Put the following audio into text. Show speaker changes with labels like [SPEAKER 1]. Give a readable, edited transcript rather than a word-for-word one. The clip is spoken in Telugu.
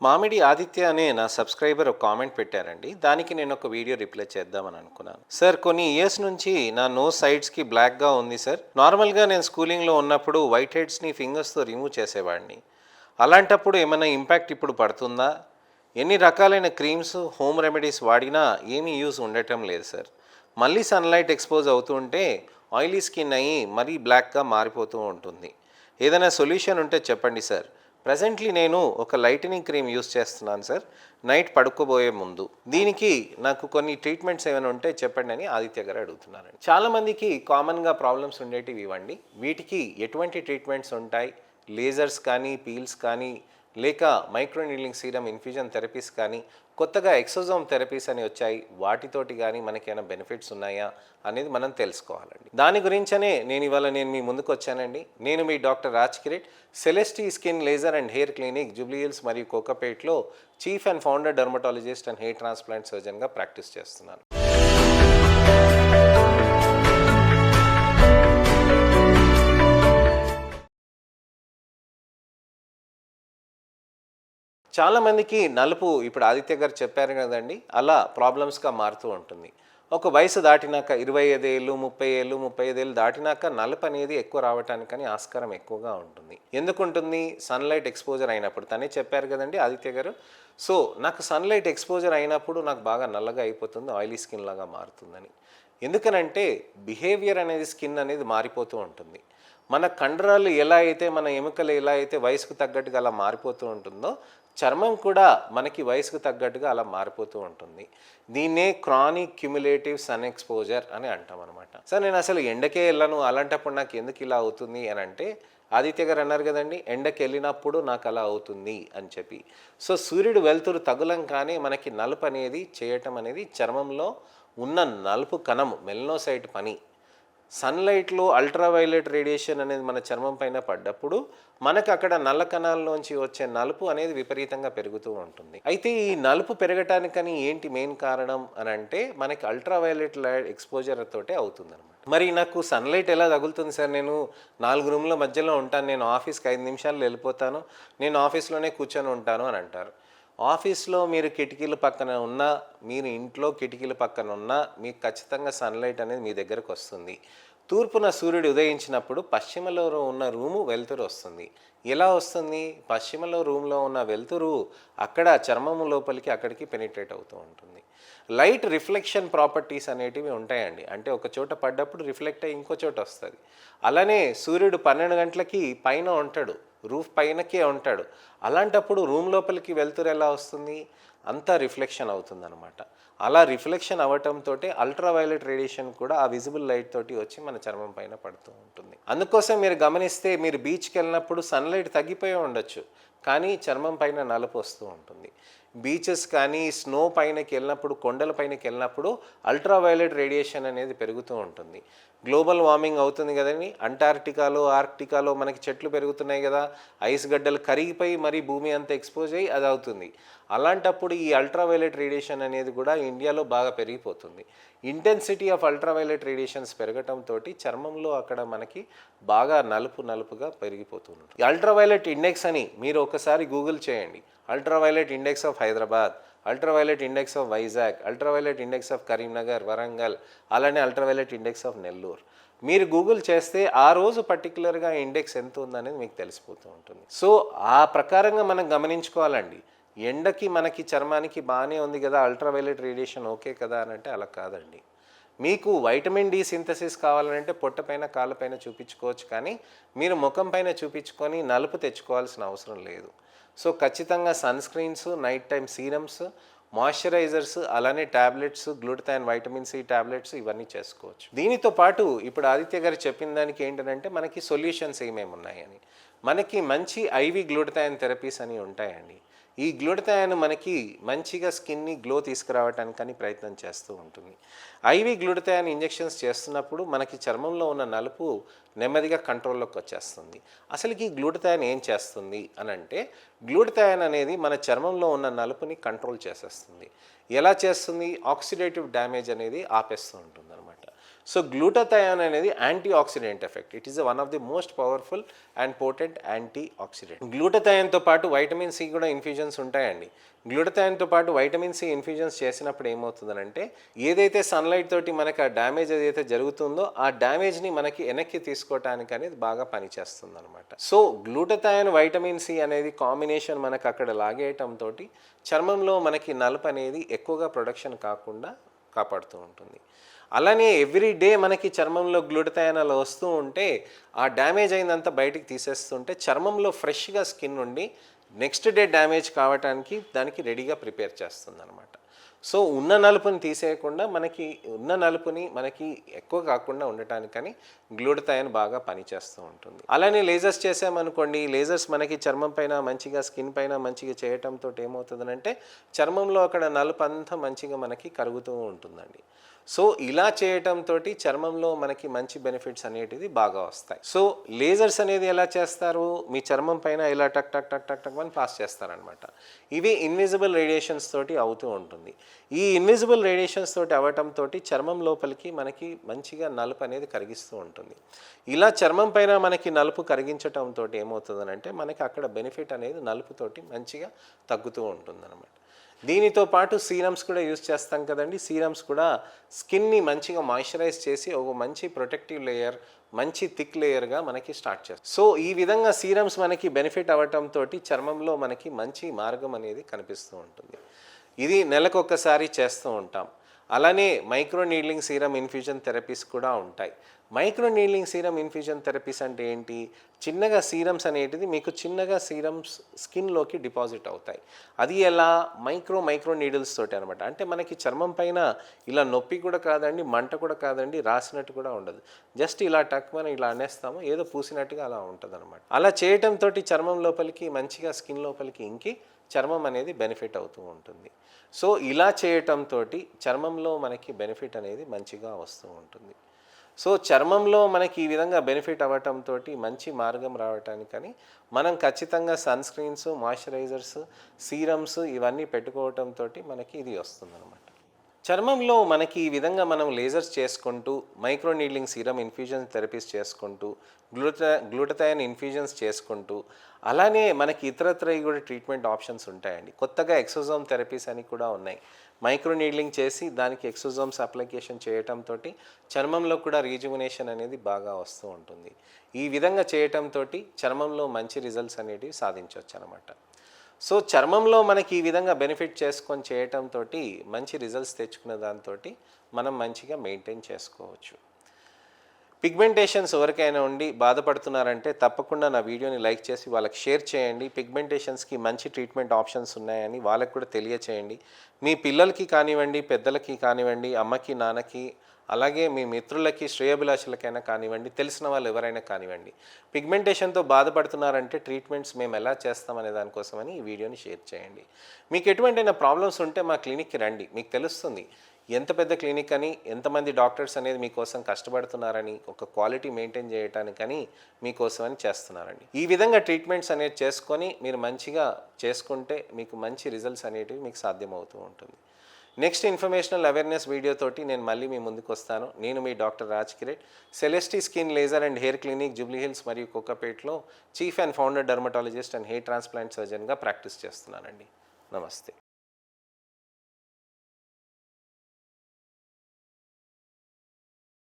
[SPEAKER 1] మామిడి ఆదిత్య అనే నా సబ్స్క్రైబర్ ఒక కామెంట్ పెట్టారండి. దానికి నేను ఒక వీడియో రిప్లై చేద్దామని అనుకున్నాను. సార్, కొన్ని ఇయర్స్ నుంచి నా నోస్ సైడ్స్కి బ్లాక్గా ఉంది సార్. నార్మల్గా నేను స్కూలింగ్లో ఉన్నప్పుడు వైట్ హెడ్స్ని ఫింగర్స్తో రిమూవ్ చేసేవాడిని. అలాంటప్పుడు ఏమైనా ఇంపాక్ట్ ఇప్పుడు పడుతుందా? ఎన్ని రకాలైన క్రీమ్స్, హోమ్ రెమెడీస్ వాడినా ఏమీ యూజ్ ఉండటం లేదు సార్. మళ్ళీ సన్లైట్ ఎక్స్పోజ్ అవుతుంటే ఆయిలీ స్కిన్ అయ్యి మరీ బ్లాక్గా మారిపోతూ ఉంటుంది. ఏదైనా సొల్యూషన్ ఉంటే చెప్పండి సార్. ప్రజెంట్లీ నేను ఒక లైటనింగ్ క్రీమ్ యూస్ చేస్తున్నాను సార్, నైట్ పడుకోబోయే ముందు. దీనికి నాకు కొన్ని ట్రీట్మెంట్స్ ఏమైనా ఉంటే చెప్పండి అని ఆదిత్య గారు అడుగుతున్నారండి. చాలామందికి కామన్గా ప్రాబ్లమ్స్ ఉండేటివి ఇవ్వండి. వీటికి ఎటువంటి ట్రీట్మెంట్స్ ఉంటాయి? లేజర్స్ కానీ, పీల్స్ కానీ, లేక micro needling serum infusion therapies కానీ, కొత్తగా ఎక్సోజోమ్ థెరపీస్ అని వచ్చాయి, వాటితోటి కానీ మనకేమైనా బెనిఫిట్స్ ఉన్నాయా అనేది మనం తెలుసుకోవాలండి. దాని గురించనే ఇవాళ మీ ముందుకు వచ్చానండి. నేను మీ doctor Raj Kireet, Celestee skin laser and hair clinic, Jubilee Hills మరియు కోకాపేట్లో chief and founder dermatologist and hair transplant సర్జన్గా ప్రాక్టీస్ చేస్తున్నాను. చాలామందికి నలుపు ఇప్పుడు ఆదిత్య గారు చెప్పారు కదండి, అలా ప్రాబ్లమ్స్గా మారుతూ ఉంటుంది. ఒక వయసు దాటినాక 25 ఏళ్ళు, 30 ఏళ్ళు, 35 ఏళ్ళు దాటినాక నలుపు అనేది ఎక్కువ రావటానికని ఆస్కారం ఎక్కువగా ఉంటుంది. ఎందుకుంటుంది? సన్లైట్ ఎక్స్పోజర్ అయినప్పుడు. తనే చెప్పారు కదండి ఆదిత్య గారు. సో నాకు సన్లైట్ ఎక్స్పోజర్ అయినప్పుడు నాకు బాగా నల్లగా అయిపోతుంది, ఆయిలీ స్కిన్ లాగా మారుతుందని. ఎందుకనంటే బిహేవియర్ అనేది, స్కిన్ అనేది మారిపోతూ ఉంటుంది. మన కండరాలు ఎలా అయితే, మన ఎముకలు ఎలా అయితే వయసుకు తగ్గట్టుగా అలా మారిపోతూ ఉంటుందో, చర్మం కూడా మనకి వయసుకు తగ్గట్టుగా అలా మారిపోతూ ఉంటుంది. దీన్నే క్రానిక్ క్యుములేటివ్ సన్ ఎక్స్పోజర్ అని అంటాం అనమాట. సార్, నేను అసలు ఎండకే వెళ్ళను, అలాంటప్పుడు నాకు ఎందుకు ఇలా అవుతుంది అని అంటే, ఆదిత్య గారు అన్నారు కదండి, ఎండకి వెళ్ళినప్పుడు నాకు అలా అవుతుంది అని చెప్పి. సో సూర్యుడు వెలుతురు తగులంగానే మనకి నలుపు అనేది చేయటం అనేది చర్మంలో ఉన్న నలుపు కణం మెలనోసైట్ పని. సన్లైట్లో అల్ట్రావైలెట్ రేడియేషన్ అనేది మన చర్మం పైన పడ్డప్పుడు మనకు అక్కడ నల్ల కణాల్లోంచి వచ్చే నలుపు అనేది విపరీతంగా పెరుగుతూ ఉంటుంది. అయితే ఈ నలుపు పెరగటానికని ఏంటి మెయిన్ కారణం అని అంటే, మనకి అల్ట్రావైలెట్ లైట్ ఎక్స్పోజర్ తోటే అవుతుంది అనమాట. మరి నాకు సన్లైట్ ఎలా తగులుతుంది సార్? నేను 4 రూమ్ల మధ్యలో ఉంటాను, నేను ఆఫీస్కి 5 నిమిషాల్లో వెళ్ళిపోతాను, నేను ఆఫీస్లోనే కూర్చొని ఉంటాను అని అంటారు. ఆఫీస్లో మీరు కిటికీల పక్కన ఉన్నా, మీరు ఇంట్లో కిటికీల పక్కన ఉన్నా, మీకు ఖచ్చితంగా సన్లైట్ అనేది మీ దగ్గరకు వస్తుంది. తూర్పున సూర్యుడు ఉదయించినప్పుడు పశ్చిమలో ఉన్న రూము వెలుతురు వస్తుంది. ఎలా వస్తుంది? పశ్చిమలో రూమ్లో ఉన్న వెలుతురు అక్కడ చర్మము లోపలికి అక్కడికి పెనిట్రేట్ అవుతూ ఉంటుంది. లైట్ రిఫ్లెక్షన్ ప్రాపర్టీస్ అనేటివి ఉంటాయండి. అంటే ఒక చోట పడ్డప్పుడు రిఫ్లెక్ట్ అయ్యి ఇంకో చోట వస్తుంది. అలానే సూర్యుడు 12 గంటలకి పైన ఉంటాడు, రూఫ్ పైనకే ఉంటాడు. అలాంటప్పుడు రూమ్ లోపలికి వెలుతురు ఎలా వస్తుంది? అంతా రిఫ్లెక్షన్ అవుతుందన్నమాట. అలా రిఫ్లెక్షన్ అవ్వటంతో అల్ట్రావైలెట్ రేడియేషన్ కూడా ఆ విజిబుల్ లైట్ తోటి వచ్చి మన చర్మం పైన పడుతూ ఉంటుంది. అందుకోసం మీరు గమనిస్తే, మీరు బీచ్కి వెళ్ళినప్పుడు సన్లైట్ తగ్గిపోయి ఉండొచ్చు, కానీ చర్మం పైన నలుపు వస్తూ ఉంటుంది. బీచెస్ కానీ, స్నో పైనకి వెళ్ళినప్పుడు, కొండల పైనకి వెళ్ళినప్పుడు అల్ట్రావైలెట్ రేడియేషన్ అనేది పెరుగుతూ ఉంటుంది. గ్లోబల్ వార్మింగ్ అవుతుంది కదండి. అంటార్క్టికాలో, ఆర్క్టికాలో మనకి చెట్లు పెరుగుతున్నాయి కదా, ఐస్ గడ్డలు కరిగిపోయి మరి భూమి అంతా ఎక్స్పోజ్ అయ్యి అది అవుతుంది. అలాంటప్పుడు ఈ అల్ట్రావైలెట్ రేడియేషన్ అనేది కూడా ఇండియాలో బాగా పెరిగిపోతుంది. ఇంటెన్సిటీ ఆఫ్ అల్ట్రావైలెట్ రేడియేషన్స్ పెరగటంతో చర్మంలో అక్కడ మనకి బాగా నలుపుగా పెరిగిపోతుంది. అల్ట్రావైలెట్ ఇండెక్స్ అని మీరు ఒకసారి గూగుల్ చేయండి. Ultraviolet index of Hyderabad, ultraviolet index of Vizag, ultraviolet index of Karimnagar, Warangal, అలానే అల్ట్రావైలెట్ ఇండెక్స్ ఆఫ్ నెల్లూరు. మీరు గూగుల్ చేస్తే ఆ రోజు పర్టికులర్గా ఇండెక్స్ ఎంత ఉందనేది మీకు తెలిసిపోతూ ఉంటుంది. సో ఆ ప్రకారంగా మనం గమనించుకోవాలండి. ఎండకి మనకి చర్మానికి బాగానే ఉంది కదా, అల్ట్రావైలెట్ రేడియేషన్ ఓకే కదా అని అంటే అలా కాదండి. మీకు వైటమిన్ డి సింథసిస్ కావాలంటే పొట్టపైన, కాళ్ళపైన చూపించుకోవచ్చు, కానీ మీరు ముఖం పైన చూపించుకొని నలుపు తెచ్చుకోవాల్సిన అవసరం లేదు. సో ఖచ్చితంగా sunscreens, night time serums, moisturisers, అలానే tablets, glutathione, vitamin C tablets ఇవన్నీ చేసుకోవచ్చు. దీనితో పాటు ఇప్పుడు ఆదిత్య గారు చెప్పిన దానికి ఏంటంటే, మనకి సొల్యూషన్స్ ఏమేమి ఉన్నాయని. మనకి మంచి ఐవి గ్లూటథైన్ థెరపీస్ అని ఉంటాయండి. ఈ గ్లూటథైన్ మనకి మంచిగా స్కిన్ని గ్లో తీసుకురావటానికని ప్రయత్నం చేస్తూ ఉంటుంది. ఐవి గ్లూటథైన్ ఇంజెక్షన్స్ చేస్తున్నప్పుడు మనకి చర్మంలో ఉన్న నలుపు నెమ్మదిగా కంట్రోల్లోకి వచ్చేస్తుంది. అసలు ఈ గ్లూటథైన్ ఏం చేస్తుంది అని అంటే, గ్లూటథైన్ అనేది మన చర్మంలో ఉన్న నలుపుని కంట్రోల్ చేసేస్తుంది. ఎలా చేస్తుంది? ఆక్సిడేటివ్ డ్యామేజ్ అనేది ఆపేస్తూ ఉంటుంది అనమాట. సో గ్లూటథయాన్ అనేది antioxidant effect. It is one of the most powerful and potent antioxidant. గ్లూటథయాన్తో పాటు వైటమిన్ సి కూడా ఇన్ఫ్యూజన్స్ ఉంటాయండి. గ్లూటథయాన్తో పాటు వైటమిన్ సి ఇన్ఫ్యూజన్స్ చేసినప్పుడు ఏమవుతుందనంటే ఏదైతే సన్లైట్ తోటి మనకి ఆ డ్యామేజ్ ఏదైతే జరుగుతుందో ఆ డ్యామేజ్ని మనకి వెనక్కి తీసుకోవటానికి అనేది బాగా పనిచేస్తుంది అనమాట. సో గ్లూటథయాన్ వైటమిన్ సి అనేది కాంబినేషన్ మనకు అక్కడ లాగేయటంతో చర్మంలో మనకి నలుపు అనేది ఎక్కువగా ప్రొడక్షన్ కాకుండా కాపాడుతూ ఉంటుంది. అలానే ఎవ్రీ డే మనకి చర్మంలో గ్లూటథయాన్ అలా వస్తూ ఉంటే ఆ డ్యామేజ్ అయిందంతా బయటికి తీసేస్తుంటే చర్మంలో ఫ్రెష్గా స్కిన్ ఉండి నెక్స్ట్ డే డ్యామేజ్ కావటానికి దానికి రెడీగా ప్రిపేర్ చేస్తుంది అనమాట. సో ఉన్న నలుపుని తీసేయకుండా మనకి ఉన్న నలుపుని మనకి ఎక్కువ కాకుండా ఉండటానికని గ్లూటథయాన్ బాగా పనిచేస్తూ ఉంటుంది. అలానే లేజర్స్ చేసామనుకోండి, లేజర్స్ మనకి చర్మం పైన మంచిగా స్కిన్ పైన మంచిగా చేయటంతో ఏమవుతుందంటే చర్మంలో అక్కడ నలుపు అంతా మంచిగా మనకి కరుగుతూ ఉంటుందండి. సో ఇలా చేయటంతో చర్మంలో మనకి మంచి బెనిఫిట్స్ అనేటివి బాగా వస్తాయి. సో లేజర్స్ అనేది ఎలా చేస్తారు, మీ చర్మం పైన ఇలా టక్ టక్ టక్ టక్ టక్ అని పాస్ చేస్తారనమాట. ఇవి ఇన్విజిబుల్ రేడియేషన్స్ తోటి అవుతూ ఉంటుంది. ఈ ఇన్విజిబుల్ రేడియేషన్స్ తోటి అవ్వటంతో చర్మం లోపలికి మనకి మంచిగా నలుపు అనేది కరిగిస్తూ ఉంటుంది. ఇలా చర్మం పైన మనకి నలుపు కరిగించటంతో ఏమవుతుందనంటే మనకి అక్కడ బెనిఫిట్ అనేది నలుపుతోటి మంచిగా తగ్గుతూ ఉంటుంది అనమాట. దీనితో పాటు సీరమ్స్ కూడా యూజ్ చేస్తాం కదండి. సీరమ్స్ కూడా స్కిన్ని మంచిగా మాయిశ్చరైజ్ చేసి ఒక మంచి ప్రొటెక్టివ్ లేయర్, మంచి థిక్ లేయర్గా మనకి స్టార్ట్ చేస్తాం. సో ఈ విధంగా సీరమ్స్ మనకి బెనిఫిట్ అవ్వటంతో చర్మంలో మనకి మంచి మార్గం అనేది కనిపిస్తూ ఉంటుంది. ఇది నెలకొకసారి చేస్తూ ఉంటాం. అలానే micro needling serum infusion therapies కూడా ఉంటాయి. Micro needling serum infusion therapies అంటే ఏంటి, చిన్నగా సీరమ్స్ అనేటిది మీకు చిన్నగా సీరమ్స్ స్కిన్లోకి డిపాజిట్ అవుతాయి. అది ఎలా, మైక్రో నీడిల్స్ తోటి అనమాట. అంటే మనకి చర్మం పైన ఇలా నొప్పి కూడా కాదండి, మంట కూడా కాదండి, రాసినట్టు కూడా ఉండదు. జస్ట్ ఇలా టక్ మనం ఇలా అనేస్తాము, ఏదో పూసినట్టుగా అలా ఉంటుంది అనమాట. అలా చేయటంతో చర్మం లోపలికి మంచిగా స్కిన్ లోపలికి ఇంకి చర్మం అనేది బెనిఫిట్ అవుతూ ఉంటుంది. సో ఇలా చేయటంతో చర్మంలో మనకి బెనిఫిట్ అనేది మంచిగా వస్తూ ఉంటుంది. సో చర్మంలో మనకి ఈ విధంగా బెనిఫిట్ అవ్వటంతో మంచి మార్గం రావటానికని మనం ఖచ్చితంగా సన్ స్క్రీన్స్, మాయిశ్చరైజర్స్, సీరమ్స్ ఇవన్నీ పెట్టుకోవటంతో మనకి ఇది వస్తుందన్నమాట. చర్మంలో మనకి ఈ విధంగా మనం లేజర్స్ చేసుకుంటూ, micro needling serum infusion therapies చేసుకుంటూ, గ్లూటథయాన్ ఇన్ఫ్యూజన్స్ చేసుకుంటూ, అలానే మనకి ఇతరత్ర కూడా ట్రీట్మెంట్ ఆప్షన్స్ ఉంటాయండి. కొత్తగా ఎక్సోజోమ్ థెరపీస్ అని కూడా ఉన్నాయి. మైక్రో నీడ్లింగ్ చేసి దానికి ఎక్సోజోమ్స్ అప్లికేషన్ చేయటంతో చర్మంలో కూడా రీజుమినేషన్ అనేది బాగా వస్తూ ఉంటుంది. ఈ విధంగా చేయటంతో చర్మంలో మంచి రిజల్ట్స్ అనేటివి సాధించవచ్చు అనమాట. సో చర్మంలో మనకి ఈ విధంగా బెనిఫిట్ చేసుకొని చేయటంతో మంచి రిజల్ట్స్ తెచ్చుకున్న దాంతో మనం మంచిగా మెయింటైన్ చేసుకోవచ్చు. పిగ్మెంటేషన్స్ ఎవరికైనా ఉండి బాధపడుతున్నారంటే తప్పకుండా నా వీడియోని లైక్ చేసి వాళ్ళకి షేర్ చేయండి. పిగ్మెంటేషన్స్కి మంచి ట్రీట్మెంట్ ఆప్షన్స్ ఉన్నాయని వాళ్ళకి కూడా తెలియచేయండి. మీ పిల్లలకి కానివ్వండి, పెద్దలకి కానివ్వండి, అమ్మకి, నాన్నకి, అలాగే మీ మిత్రులకి, శ్రేయోభిలాషులకైనా కానివ్వండి, తెలిసిన వాళ్ళు ఎవరైనా కానివ్వండి, పిగ్మెంటేషన్తో బాధపడుతున్నారంటే ట్రీట్మెంట్స్ మేము ఎలా చేస్తామనే దానికోసమని ఈ వీడియోని షేర్ చేయండి. మీకు ఎటువంటైనా ప్రాబ్లమ్స్ ఉంటే మా క్లినిక్కి రండి, మీకు తెలుస్తుంది ఎంత పెద్ద క్లినిక్ అని, ఎంతమంది డాక్టర్స్ అనేది మీకోసం కష్టపడుతున్నారని, ఒక క్వాలిటీ మెయింటైన్ చేయడానికని మీకోసమని చేస్తున్నారండి. ఈ విధంగా ట్రీట్మెంట్స్ అనేది చేసుకొని మీరు మంచిగా చేసుకుంటే మీకు మంచి రిజల్ట్స్ అనేటివి మీకు సాధ్యమవుతూ ఉంటుంది. నెక్స్ట్ ఇన్ఫర్మేషనల్ అవేర్నెస్ వీడియోతోటి నేను మళ్ళీ మీ ముందుకు వస్తాను. నేను మీ doctor Raj Kireet, Celestee skin laser and hair clinic, Jubilee Hills మరియు కోకాపేట్లో chief and founder dermatologist and hair transplant సర్జన్గా ప్రాక్టీస్ చేస్తున్నానండి. నమస్తే.